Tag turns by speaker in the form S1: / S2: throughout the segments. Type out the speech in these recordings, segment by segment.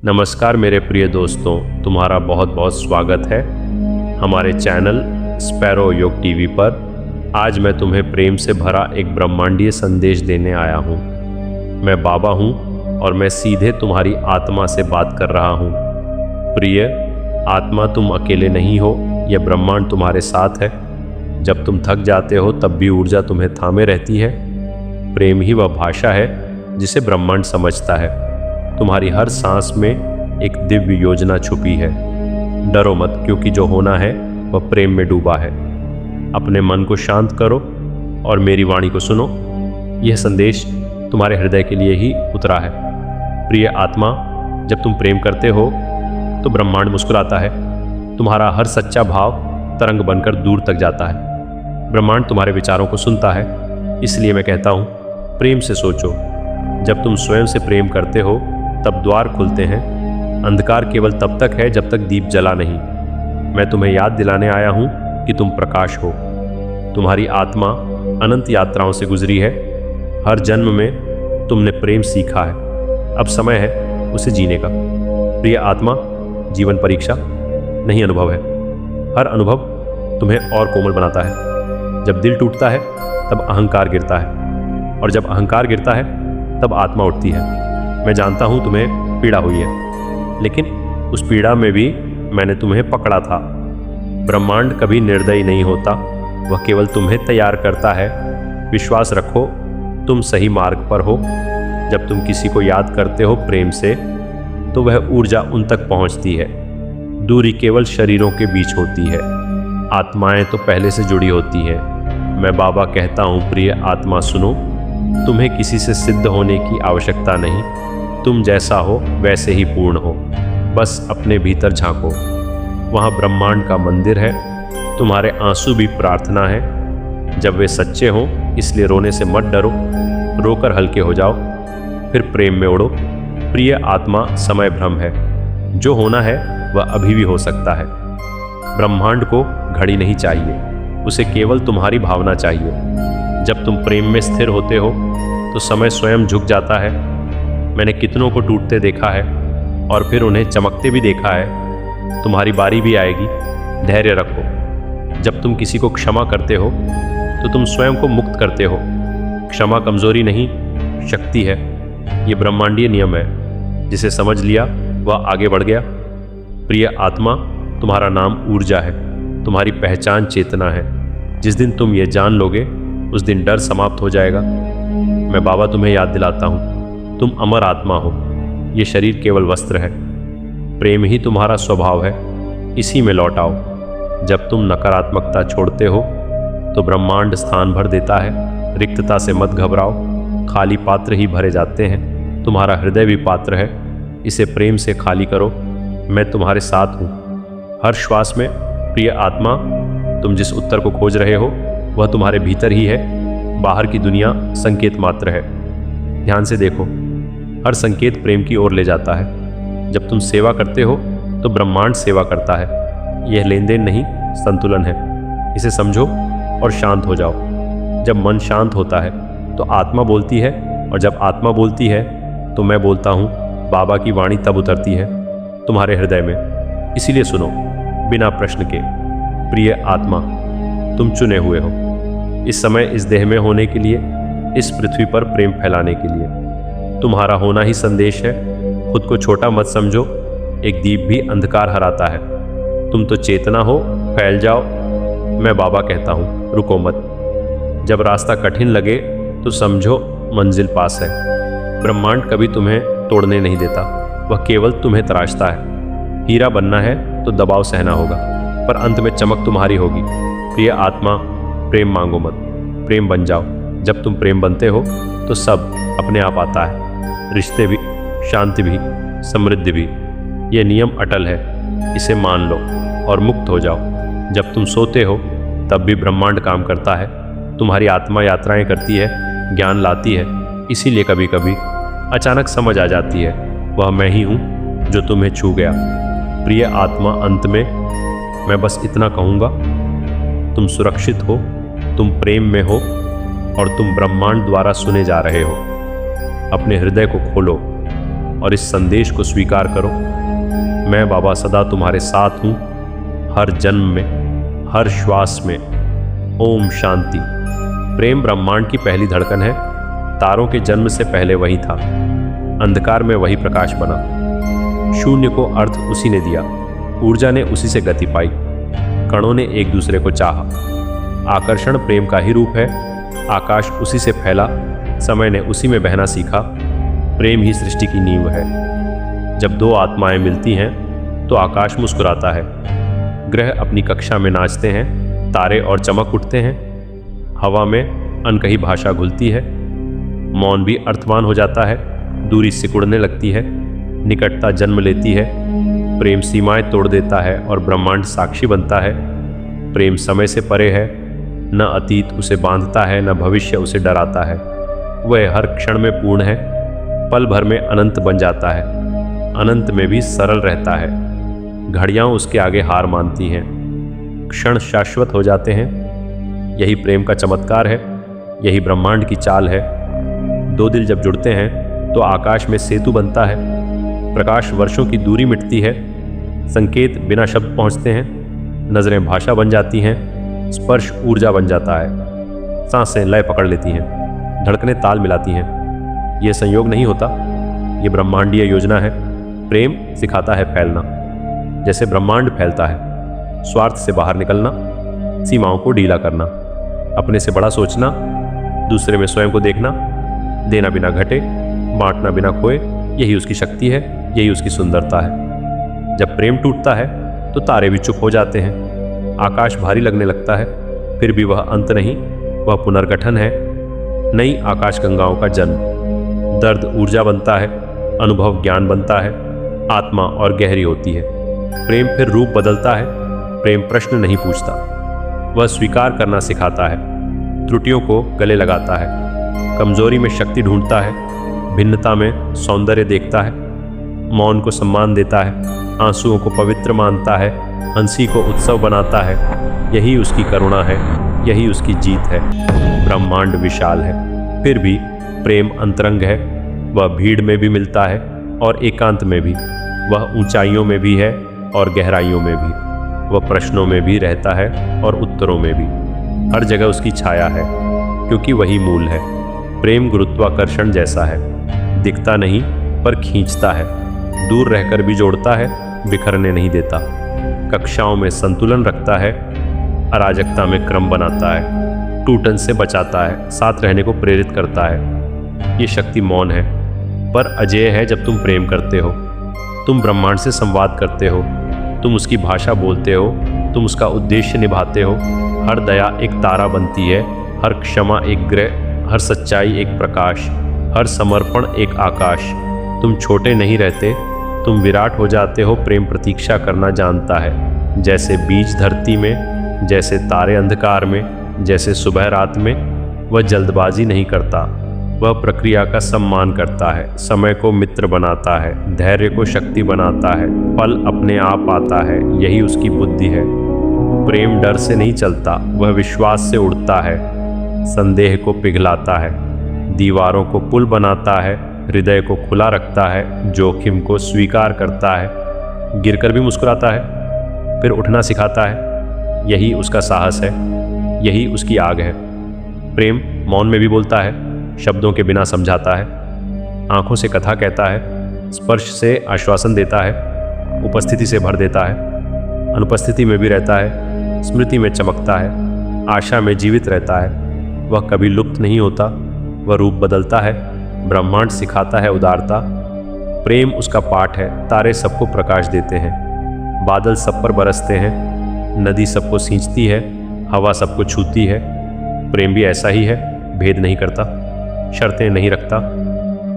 S1: नमस्कार मेरे प्रिय दोस्तों, तुम्हारा बहुत बहुत स्वागत है हमारे चैनल स्पैरो योग टीवी पर। आज मैं तुम्हें प्रेम से भरा एक ब्रह्मांडीय संदेश देने आया हूँ। मैं बाबा हूँ और मैं सीधे तुम्हारी आत्मा से बात कर रहा हूँ। प्रिय आत्मा, तुम अकेले नहीं हो, यह ब्रह्मांड तुम्हारे साथ है। जब तुम थक जाते हो तब भी ऊर्जा तुम्हें थामे रहती है। प्रेम ही वह भाषा है जिसे ब्रह्मांड समझता है। तुम्हारी हर सांस में एक दिव्य योजना छुपी है। डरो मत, क्योंकि जो होना है वह प्रेम में डूबा है। अपने मन को शांत करो और मेरी वाणी को सुनो। यह संदेश तुम्हारे हृदय के लिए ही उतरा है। प्रिय आत्मा, जब तुम प्रेम करते हो तो ब्रह्मांड मुस्कुराता है। तुम्हारा हर सच्चा भाव तरंग बनकर दूर तक जाता है। ब्रह्मांड तुम्हारे विचारों को सुनता है। इसलिए मैं कहता हूँ, प्रेम से सोचो। जब तुम स्वयं से प्रेम करते हो तब द्वार खुलते हैं। अंधकार केवल तब तक है जब तक दीप जला नहीं। मैं तुम्हें याद दिलाने आया हूँ कि तुम प्रकाश हो। तुम्हारी आत्मा अनंत यात्राओं से गुजरी है। हर जन्म में तुमने प्रेम सीखा है। अब समय है उसे जीने का। प्रिय आत्मा, जीवन परीक्षा नहीं, अनुभव है। हर अनुभव तुम्हें और कोमल बनाता है। जब दिल टूटता है तब अहंकार गिरता है, और जब अहंकार गिरता है तब आत्मा उठती है। मैं जानता हूँ तुम्हें पीड़ा हुई है, लेकिन उस पीड़ा में भी मैंने तुम्हें पकड़ा था। ब्रह्मांड कभी निर्दयी नहीं होता, वह केवल तुम्हें तैयार करता है। विश्वास रखो, तुम सही मार्ग पर हो। जब तुम किसी को याद करते हो प्रेम से, तो वह ऊर्जा उन तक पहुँचती है। दूरी केवल शरीरों के बीच होती है, आत्माएं तो पहले से जुड़ी होती हैं। मैं बाबा कहता हूँ, प्रिय आत्मा सुनो। तुम्हें किसी से सिद्ध होने की आवश्यकता नहीं। तुम जैसा हो वैसे ही पूर्ण हो। बस अपने भीतर झांको, वहाँ ब्रह्मांड का मंदिर है। तुम्हारे आंसू भी प्रार्थना है। जब वे सच्चे हों, इसलिए रोने से मत डरो। रोकर हल्के हो जाओ, फिर प्रेम में उड़ो। प्रिय आत्मा, समय भ्रम है। जो होना है वह अभी भी हो सकता है। ब्रह्मांड को घड़ी नहीं चाहिए, उसे केवल तुम्हारी भावना चाहिए। जब तुम प्रेम में स्थिर होते हो तो समय स्वयं झुक जाता है। मैंने कितनों को टूटते देखा है और फिर उन्हें चमकते भी देखा है। तुम्हारी बारी भी आएगी, धैर्य रखो। जब तुम किसी को क्षमा करते हो तो तुम स्वयं को मुक्त करते हो। क्षमा कमजोरी नहीं, शक्ति है। ये ब्रह्मांडीय नियम है। जिसे समझ लिया वह आगे बढ़ गया। प्रिय आत्मा, तुम्हारा नाम ऊर्जा है। तुम्हारी पहचान चेतना है। जिस दिन तुम ये जान लोगे उस दिन डर समाप्त हो जाएगा। मैं बाबा तुम्हें याद दिलाता हूँ, तुम अमर आत्मा हो। ये शरीर केवल वस्त्र है। प्रेम ही तुम्हारा स्वभाव है, इसी में लौट आओ। जब तुम नकारात्मकता छोड़ते हो तो ब्रह्मांड स्थान भर देता है। रिक्तता से मत घबराओ, खाली पात्र ही भरे जाते हैं। तुम्हारा हृदय भी पात्र है, इसे प्रेम से खाली करो। मैं तुम्हारे साथ हूँ हर श्वास में। प्रिय आत्मा, तुम जिस उत्तर को खोज रहे हो वह तुम्हारे भीतर ही है। बाहर की दुनिया संकेत मात्र है। ध्यान से देखो, हर संकेत प्रेम की ओर ले जाता है। जब तुम सेवा करते हो तो ब्रह्मांड सेवा करता है। यह लेन देन नहीं, संतुलन है। इसे समझो और शांत हो जाओ। जब मन शांत होता है तो आत्मा बोलती है, और जब आत्मा बोलती है तो मैं बोलता हूँ। बाबा की वाणी तब उतरती है तुम्हारे हृदय में। इसीलिए सुनो बिना प्रश्न के। प्रिय आत्मा, तुम चुने हुए हो इस समय इस देह में होने के लिए, इस पृथ्वी पर प्रेम फैलाने के लिए। तुम्हारा होना ही संदेश है। खुद को छोटा मत समझो। एक दीप भी अंधकार हराता है। तुम तो चेतना हो, फैल जाओ। मैं बाबा कहता हूँ, रुको मत। जब रास्ता कठिन लगे तो समझो मंजिल पास है। ब्रह्मांड कभी तुम्हें तोड़ने नहीं देता, वह केवल तुम्हें तराशता है। हीरा बनना है तो दबाव सहना होगा, पर अंत में चमक तुम्हारी होगी। प्रिय आत्मा, प्रेम मांगो मत, प्रेम बन जाओ। जब तुम प्रेम बनते हो तो सब अपने आप आता है। रिश्ते भी, शांति भी, समृद्धि भी। ये नियम अटल है, इसे मान लो और मुक्त हो जाओ। जब तुम सोते हो तब भी ब्रह्मांड काम करता है। तुम्हारी आत्मा यात्राएं करती है, ज्ञान लाती है। इसीलिए कभी कभी अचानक समझ आ जाती है, वह मैं ही हूँ जो तुम्हें छू गया। प्रिय आत्मा, अंत में मैं बस इतना कहूँगा, तुम सुरक्षित हो, तुम प्रेम में हो और तुम ब्रह्मांड द्वारा सुने जा रहे हो। अपने हृदय को खोलो और इस संदेश को स्वीकार करो। मैं बाबा सदा तुम्हारे साथ हूँ, हर जन्म में, हर श्वास में। ओम शांति। प्रेम ब्रह्मांड की पहली धड़कन है। तारों के जन्म से पहले वही था, अंधकार में वही प्रकाश बना। शून्य को अर्थ उसी ने दिया, ऊर्जा ने उसी से गति पाई, कणों ने एक दूसरे को चाहा। आकर्षण प्रेम का ही रूप है, आकाश उसी से फैला, समय ने उसी में बहना सीखा। प्रेम ही सृष्टि की नींव है। जब दो आत्माएं मिलती हैं तो आकाश मुस्कुराता है, ग्रह अपनी कक्षा में नाचते हैं, तारे और चमक उठते हैं, हवा में अनकही भाषा घुलती है, मौन भी अर्थवान हो जाता है, दूरी सिकुड़ने लगती है, निकटता जन्म लेती है। प्रेम सीमाएं तोड़ देता है और ब्रह्मांड साक्षी बनता है। प्रेम समय से परे है, न अतीत उसे बांधता है, न भविष्य उसे डराता है। वह हर क्षण में पूर्ण है, पल भर में अनंत बन जाता है, अनंत में भी सरल रहता है। घड़ियां उसके आगे हार मानती हैं, क्षण शाश्वत हो जाते हैं। यही प्रेम का चमत्कार है, यही ब्रह्मांड की चाल है। दो दिल जब जुड़ते हैं तो आकाश में सेतु बनता है, प्रकाश वर्षों की दूरी मिटती है, संकेत बिना शब्द पहुंचते हैं, नजरें भाषा बन जाती हैं, स्पर्श ऊर्जा बन जाता है, सांसें लय पकड़ लेती हैं, धड़कनें ताल मिलाती हैं। ये संयोग नहीं होता, ये ब्रह्मांडीय योजना है। प्रेम सिखाता है फैलना, जैसे ब्रह्मांड फैलता है। स्वार्थ से बाहर निकलना, सीमाओं को ढीला करना, अपने से बड़ा सोचना, दूसरे में स्वयं को देखना, देना बिना घटे, बांटना बिना खोए। यही उसकी शक्ति है, यही उसकी सुंदरता है। जब प्रेम टूटता है तो तारे भी चुप हो जाते हैं, आकाश भारी लगने लगता है, फिर भी वह अंत नहीं, वह पुनर्गठन है। नई आकाश गंगाओं का जन्म। दर्द ऊर्जा बनता है, अनुभव ज्ञान बनता है, आत्मा और गहरी होती है। प्रेम फिर रूप बदलता है। प्रेम प्रश्न नहीं पूछता, वह स्वीकार करना सिखाता है, त्रुटियों को गले लगाता है, कमजोरी में शक्ति ढूंढता है, भिन्नता में सौंदर्य देखता है, मौन को सम्मान देता है, आंसुओं को पवित्र मानता है, हंसी को उत्सव बनाता है। यही उसकी करुणा है, यही उसकी जीत है। ब्रह्मांड विशाल है, फिर भी प्रेम अंतरंग है। वह भीड़ में भी मिलता है और एकांत में भी, वह ऊंचाइयों में भी है और गहराइयों में भी, वह प्रश्नों में भी रहता है और उत्तरों में भी। हर जगह उसकी छाया है, क्योंकि वही मूल है। प्रेम गुरुत्वाकर्षण जैसा है, दिखता नहीं पर खींचता है, दूर रहकर भी जोड़ता है, बिखरने नहीं देता। कक्षाओं में संतुलन रखता है, अराजकता में क्रम बनाता है, टूटन से बचाता है, साथ रहने को प्रेरित करता है। ये शक्ति मौन है पर अजेय है। जब तुम प्रेम करते हो, तुम ब्रह्मांड से संवाद करते हो, तुम उसकी भाषा बोलते हो, तुम उसका उद्देश्य निभाते हो। हर दया एक तारा बनती है, हर क्षमा एक ग्रह, हर सच्चाई एक प्रकाश, हर समर्पण एक आकाश। तुम छोटे नहीं रहते, तुम विराट हो जाते हो। प्रेम प्रतीक्षा करना जानता है, जैसे बीज धरती में, जैसे तारे अंधकार में, जैसे सुबह रात में। वह जल्दबाजी नहीं करता, वह प्रक्रिया का सम्मान करता है, समय को मित्र बनाता है, धैर्य को शक्ति बनाता है, फल अपने आप आता है। यही उसकी बुद्धि है। प्रेम डर से नहीं चलता, वह विश्वास से उड़ता है, संदेह को पिघलाता है, दीवारों को पुल बनाता है, हृदय को खुला रखता है, जोखिम को स्वीकार करता है, गिरकर भी मुस्कुराता है, फिर उठना सिखाता है। यही उसका साहस है, यही उसकी आग है। प्रेम मौन में भी बोलता है, शब्दों के बिना समझाता है, आंखों से कथा कहता है, स्पर्श से आश्वासन देता है, उपस्थिति से भर देता है, अनुपस्थिति में भी रहता है, स्मृति में चमकता है, आशा में जीवित रहता है। वह कभी लुप्त नहीं होता, वह रूप बदलता है। ब्रह्मांड सिखाता है उदारता। प्रेम उसका पाठ है। तारे सबको प्रकाश देते हैं, बादल सब पर बरसते हैं, नदी सबको सींचती है, हवा सबको छूती है। प्रेम भी ऐसा ही है, भेद नहीं करता, शर्तें नहीं रखता,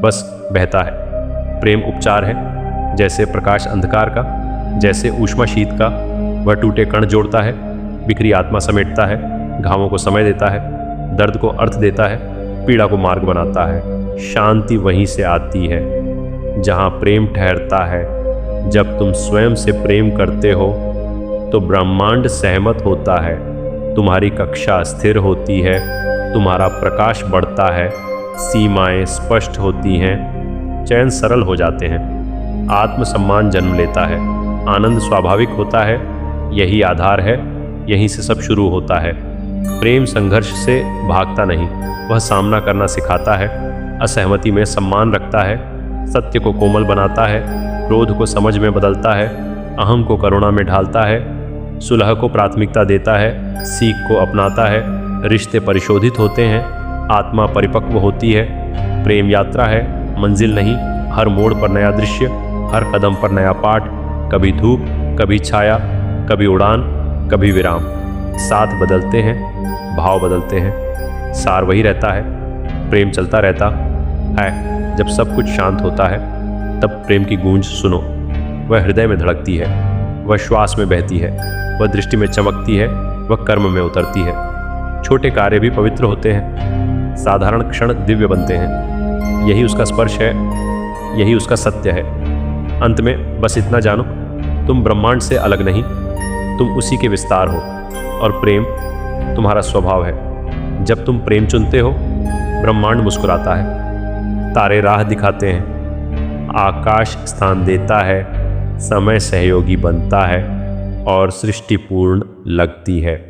S1: बस बहता है। प्रेम उपचार है, जैसे प्रकाश अंधकार का, जैसे ऊष्मा शीत का। वह टूटे कण जोड़ता है, बिखरी आत्मा समेटता है, घावों को समय देता है, दर्द को अर्थ देता है, पीड़ा को मार्ग बनाता है। शांति वहीं से आती है जहाँ प्रेम ठहरता है। जब तुम स्वयं से प्रेम करते हो तो ब्रह्मांड सहमत होता है, तुम्हारी कक्षा स्थिर होती है, तुम्हारा प्रकाश बढ़ता है, सीमाएं स्पष्ट होती हैं, चयन सरल हो जाते हैं, आत्मसम्मान जन्म लेता है, आनंद स्वाभाविक होता है। यही आधार है, यहीं से सब शुरू होता है। प्रेम संघर्ष से भागता नहीं, वह सामना करना सिखाता है, असहमति में सम्मान रखता है, सत्य को कोमल बनाता है, क्रोध को समझ में बदलता है, अहम को करुणा में ढालता है, सुलह को प्राथमिकता देता है, सीख को अपनाता है, रिश्ते परिशोधित होते हैं, आत्मा परिपक्व होती है। प्रेम यात्रा है, मंजिल नहीं। हर मोड़ पर नया दृश्य, हर कदम पर नया पाठ, कभी धूप, कभी छाया, कभी उड़ान, कभी विराम। साथ बदलते हैं, भाव बदलते हैं, सार वही रहता है। प्रेम चलता रहता है। जब सब कुछ शांत होता है तब प्रेम की गूंज सुनो। वह हृदय में धड़कती है, वह श्वास में बहती है, वह दृष्टि में चमकती है, वह कर्म में उतरती है। छोटे कार्य भी पवित्र होते हैं, साधारण क्षण दिव्य बनते हैं। यही उसका स्पर्श है, यही उसका सत्य है। अंत में बस इतना जानो, तुम ब्रह्मांड से अलग नहीं, तुम उसी के विस्तार हो, और प्रेम तुम्हारा स्वभाव है। जब तुम प्रेम चुनते हो, ब्रह्मांड मुस्कुराता है, तारे राह दिखाते हैं, आकाश स्थान देता है, समय सहयोगी बनता है, और सृष्टि पूर्ण लगती है।